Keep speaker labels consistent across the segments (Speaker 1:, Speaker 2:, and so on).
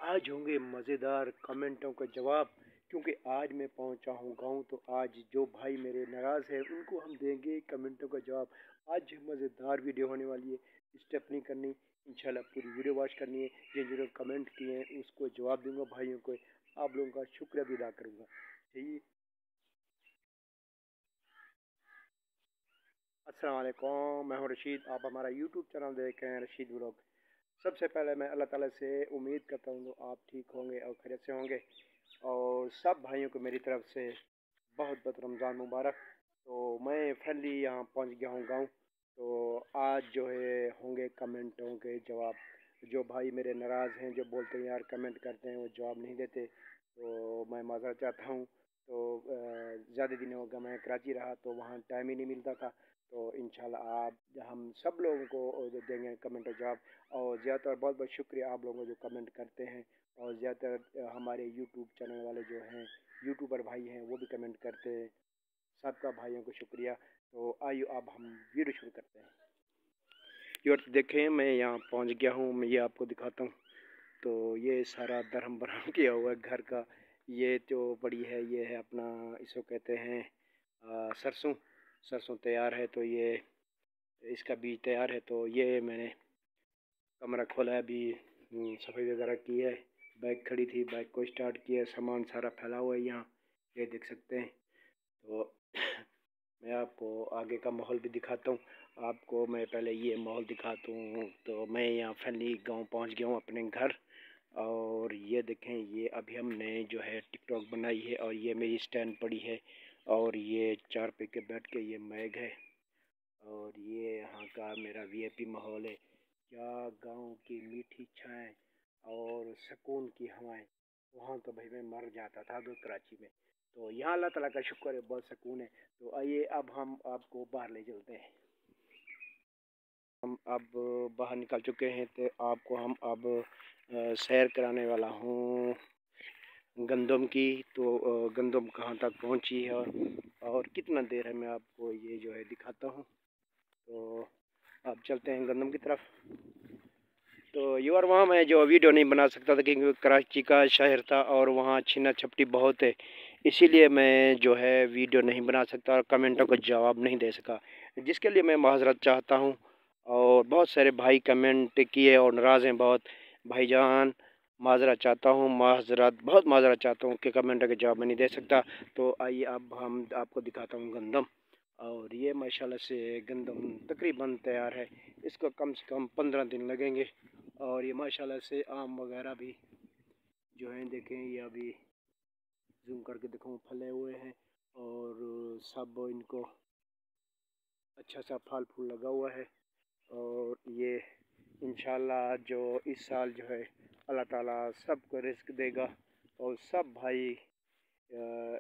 Speaker 1: आज होंगे मज़ेदार कमेंटों का जवाब, क्योंकि आज मैं पहुंचा हूं गांव। तो आज जो भाई मेरे नाराज़ हैं उनको हम देंगे कमेंटों का जवाब। आज मज़ेदार वीडियो होने वाली है, स्टेप नहीं करनी, इंशाल्लाह पूरी वीडियो वॉच करनी है। जिन्होंने कमेंट किए हैं उसको जवाब दूंगा भाइयों को, आप लोगों का शुक्रिया भी अदा करूँगा। ठीक। अस्सलाम वालेकुम, मैं हूं रशीद। आप हमारा यूट्यूब चैनल देख रहे हैं रशीद व्लॉग। सबसे पहले मैं अल्लाह ताला से उम्मीद करता हूँ तो आप ठीक होंगे और खैरियत से होंगे, और सब भाइयों को मेरी तरफ से बहुत बहुत रमज़ान मुबारक। तो मैं फाइनली यहाँ पहुँच गया हूँ गाँव। तो आज जो है होंगे कमेंटों के जवाब। जो भाई मेरे नाराज़ हैं, जो बोलते हैं यार कमेंट करते हैं वो जवाब नहीं देते, तो मैं माज़रत चाहता हूँ। तो ज़्यादा दिन हो गया मैं कराची रहा, तो वहाँ टाइम ही नहीं मिलता था। तो इंशाल्लाह आप हम सब लोगों को देंगे कमेंट और जवाब। और ज़्यादातर बहुत बहुत शुक्रिया आप लोगों को जो कमेंट करते हैं, और ज़्यादातर हमारे यूट्यूब चैनल वाले जो हैं यूट्यूबर भाई हैं वो भी कमेंट करते हैं। सबका भाइयों को शुक्रिया। तो आइए अब हम वीडियो शुरू करते हैं। ये देखें, मैं यहाँ पहुँच गया हूँ, मैं ये आपको दिखाता हूँ। तो ये सारा दरहम बरहम किया हुआ है घर का। ये जो बड़ी है ये है अपना, इसको कहते हैं सरसों। सरसों तैयार है, तो ये इसका बीज तैयार है। तो ये मैंने कमरा खोला है अभी, सफाई वगैरह की है, बाइक खड़ी थी, बाइक को स्टार्ट किया, सामान सारा फैला हुआ है यहाँ, ये देख सकते हैं। तो मैं आपको आगे का माहौल भी दिखाता हूँ। आपको मैं पहले ये माहौल दिखाता हूँ। तो मैं यहाँ फैमिली गांव पहुँच गया हूँ अपने घर। और ये देखें, ये अभी हमने जो है टिकटॉक बनाई है, और ये मेरी स्टैंड पड़ी है, और ये चार पे के बैठ के ये मैग है, और ये यहाँ का मेरा वीआईपी माहौल है। क्या गांव की मीठी छाएं और सुकून की हवाएं, वहाँ तो भाई मैं मर जाता था तो कराची में। तो यहाँ अल्लाह ताला का शुक्र है, बहुत सुकून है। तो आइए अब हम आपको बाहर ले चलते हैं। हम अब बाहर निकल चुके हैं, तो आपको हम अब सैर कराने वाला हूँ गंदम की। तो गंदम कहाँ तक पहुँची है और कितना देर है, मैं आपको ये जो है दिखाता हूँ। तो अब चलते हैं गंदम की तरफ। तो यार वहाँ मैं जो वीडियो नहीं बना सकता था क्योंकि कराची का शहर था और वहाँ छीना झपटी बहुत है, इसीलिए मैं जो है वीडियो नहीं बना सकता और कमेंटों का जवाब नहीं दे सका, जिसके लिए मैं माजरत चाहता हूँ। और बहुत सारे भाई कमेंट किए और नाराज़ हैं बहुत। भाईजान माजरत चाहता हूँ, माजरत, बहुत माजरत चाहता हूँ कि कमेंटों के जवाब मैं नहीं दे सकता। तो आइए अब हम आपको दिखाता हूँ गंदम। और ये माशाल्लाह से गंदम तकरीबन तैयार है, इसको कम से कम 15 दिन लगेंगे। और ये माशाल्लाह से आम वगैरह भी जो हैं, देखें ये अभी जूम करके देखो फले हुए हैं, और सब इनको अच्छा सा फल फूल लगा हुआ है। और ये इंशाल्लाह जो इस साल जो है अल्लाह ताला सबको रिज़्क देगा, और सब भाई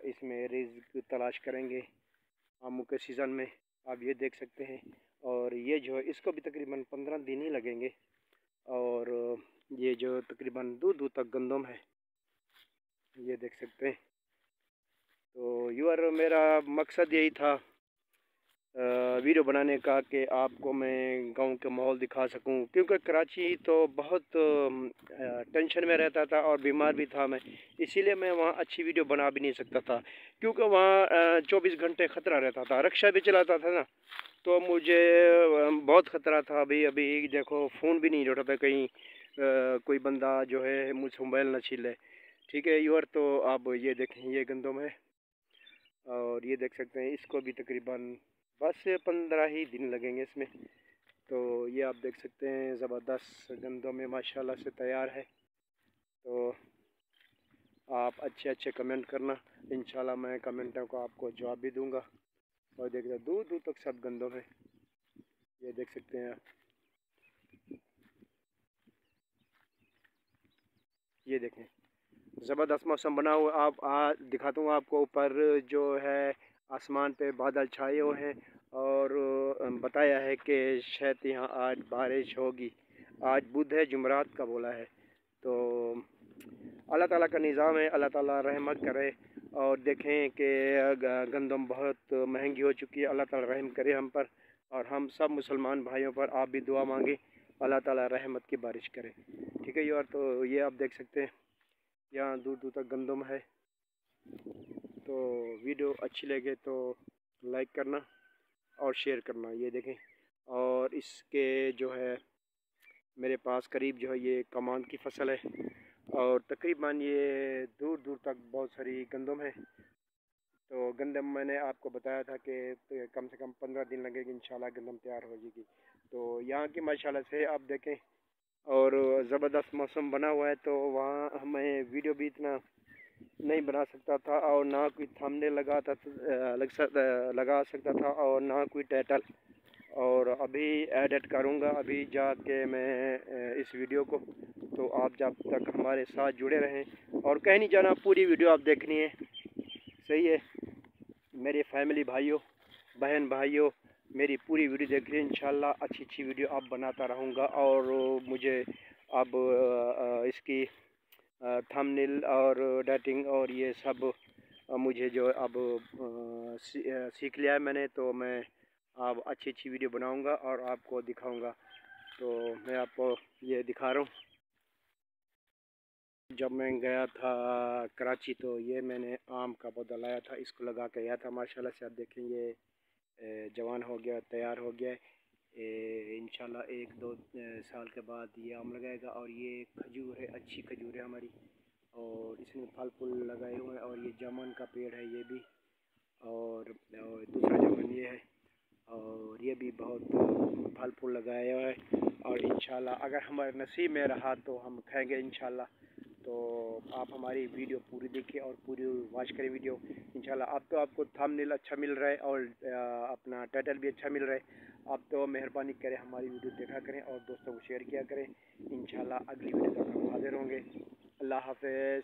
Speaker 1: इसमें रिज़्क तलाश करेंगे आमों के सीज़न में। आप ये देख सकते हैं। और ये जो है इसको भी तकरीबन 15 दिन ही लगेंगे। और ये जो तकरीबन दूर दूर तक गंदम है, ये देख सकते हैं। तो यूर मेरा मकसद यही था वीडियो बनाने का कि आपको मैं गांव के माहौल दिखा सकूं, क्योंकि कराची तो बहुत टेंशन में रहता था और बीमार भी था मैं, इसीलिए मैं वहाँ अच्छी वीडियो बना भी नहीं सकता था, क्योंकि वहाँ 24 घंटे ख़तरा रहता था। रक्षा भी चलाता था ना, तो मुझे बहुत ख़तरा था। अभी अभी देखो फ़ोन भी नहीं उठाता, कहीं कोई बंदा जो है मुझसे मोबाइल न छीन ले। ठीक है यूर, तो आप ये देखें ये गंदम है, और ये देख सकते हैं इसको भी तकरीबन बस 15 ही दिन लगेंगे इसमें। तो ये आप देख सकते हैं ज़बरदस्त गंदम में माशाल्लाह से तैयार है। तो आप अच्छे अच्छे कमेंट करना, इंशाल्लाह मैं कमेंटों को आपको जवाब भी दूंगा। और देख रहे दूर दूर तक सब गंदम है, ये देख सकते हैं आप। ये देखें ज़बरदस्त मौसम बना हुआ। आप दिखाता हूँ आपको, ऊपर जो है आसमान पे बादल छाए हुए हैं, और बताया है कि शायद यहाँ आज बारिश होगी। आज बुध है, जुमरात का बोला है। तो अल्लाह ताला का निज़ाम है, अल्लाह ताला रहमत करे। और देखें कि गंदम बहुत महंगी हो चुकी है, अल्लाह ताला रहम करे हम पर, और हम सब मुसलमान भाइयों पर। आप भी दुआ मांगे, अल्लाह ताला रहमत की बारिश करे। ٹھیک ہے یار، تو یہ آپ دیکھ سکتے ہیں یہاں دور دور تک گندم ہے۔ تو ویڈیو اچھی لگے تو لائک کرنا اور شیئر کرنا۔ یہ دیکھیں، اور اس کے جو ہے میرے پاس قریب جو ہے یہ کمان کی فصل ہے، اور تقریباً یہ دور دور تک بہت ساری گندم ہے۔ تو گندم میں نے آپ کو بتایا تھا کہ کم سے کم 15 دن لگے گی، انشاءاللہ گندم تیار ہو جائے گی۔ تو یہاں کی ماشاءاللہ سے آپ دیکھیں، اور زبردست موسم بنا ہوا ہے، تو وہاں ہمیں ویڈیو بھی اتنا نہیں بنا سکتا تھا، اور نہ کوئی تھمبنیل لگا سکتا تھا، اور نہ کوئی ٹائٹل۔ اور ابھی ایڈٹ کروں گا ابھی جا کے میں اس ویڈیو کو، تو آپ جب تک ہمارے ساتھ جڑے رہیں اور کہیں نہیں جانا، پوری ویڈیو آپ دیکھنی ہے، صحیح ہے میرے فیملی بھائیوں، بہن بھائیوں، میری پوری ویڈیو دیکھ رہے ہیں۔ انشاءاللہ اچھی ویڈیو آپ بناتا رہوں گا، اور مجھے اب اس کی تھمبنیل اور ایڈیٹنگ اور یہ سب مجھے جو اب سیکھ لیا ہے میں نے، تو میں اب اچھی ویڈیو بناؤں گا اور آپ کو دکھاؤں گا۔ تو میں آپ کو یہ دکھا رہا ہوں، جب میں گیا تھا کراچی تو یہ میں نے آم کا پودا لایا تھا، اس کو لگا کے گیا تھا۔ ماشاءاللہ سے آپ دیکھیں یہ جوان ہو گیا، تیار ہو گیا، انشاءاللہ 1-2 سال کے بعد یہ آم لگائے گا۔ اور یہ کھجور ہے، اچھی کھجور ہے ہماری، اور اس میں پھل پھول لگائے ہوئے ہیں، اور یہ جامن کا پیڑ ہے یہ بھی، اور دوسرا جامن یہ ہے، اور یہ بھی بہت پھل پھول لگایا ہوا ہے۔ اور انشاءاللہ اگر ہمارے نصیب میں رہا تو ہم کھائیں گے انشاءاللہ۔ تو آپ ہماری ویڈیو پوری دیکھیں اور پوری واچ کریں ویڈیو انشاءاللہ۔ اب تو آپ کو تھمبنیل اچھا مل رہا ہے، اور اپنا ٹائٹل بھی اچھا مل رہا ہے۔ آپ تو مہربانی کریں ہماری ویڈیو دیکھا کریں اور دوستوں کو شیئر کیا کریں۔ انشاءاللہ اگلی ویڈیو تک ہم حاضر ہوں گے۔ اللہ حافظ۔